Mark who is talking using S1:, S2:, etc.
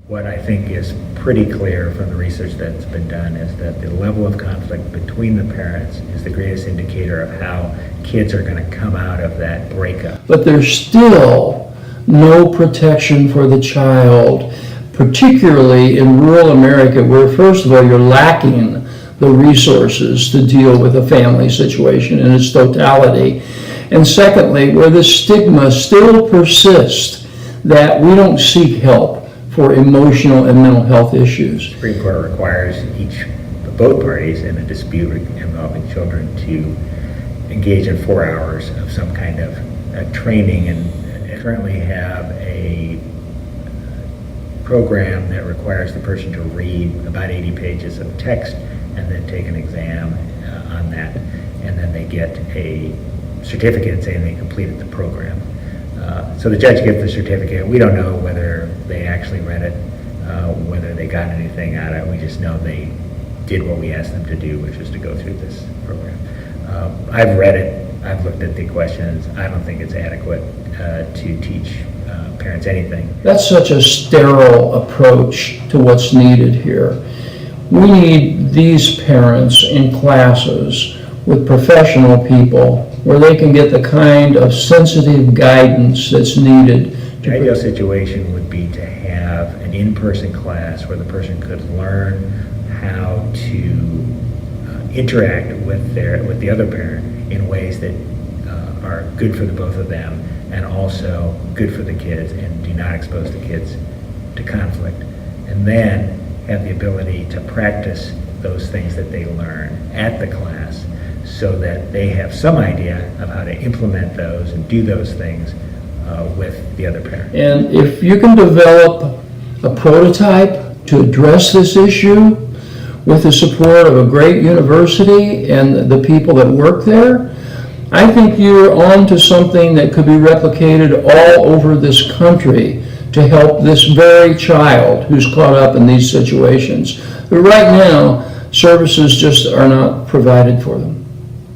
S1: What I think is pretty clear from the research that's been done is that the level of conflict between the parents is the greatest indicator of how kids are going to come out of that breakup.
S2: But there's still no protection for the child, particularly in rural America, where first of all you're lacking the resources to deal with a family situation in its totality, and secondly where the stigma still persists that we don't seek help for emotional and mental health issues.
S1: The Supreme Court requires both parties in a dispute involving children to engage in 4 hours of some kind of training, and currently have a program that requires the person to read about 80 pages of text and then take an exam on that, and then they get a certificate saying they completed the program. So the judge gives the certificate. We don't know whether they actually read it, whether they got anything out of it. We just know they did what we asked them to do, which was to go through this program. I've read it. I've looked at the questions. I don't think it's adequate to teach parents anything.
S2: That's such a sterile approach to what's needed here. We need these parents in classes with professional people where they can get the kind of sensitive guidance that's needed.
S1: The ideal situation would be to have an in-person class where the person could learn how to interact with the other parent in ways that are good for the both of them and also good for the kids and do not expose the kids to conflict, and then have the ability to practice those things that they learn at the class so that they have some idea of how to implement those and do those things with the other parent.
S2: And if you can develop a prototype to address this issue with the support of a great university and the people that work there, I think you're on to something that could be replicated all over this country to help this very child who's caught up in these situations. But right now, services just are not provided for them.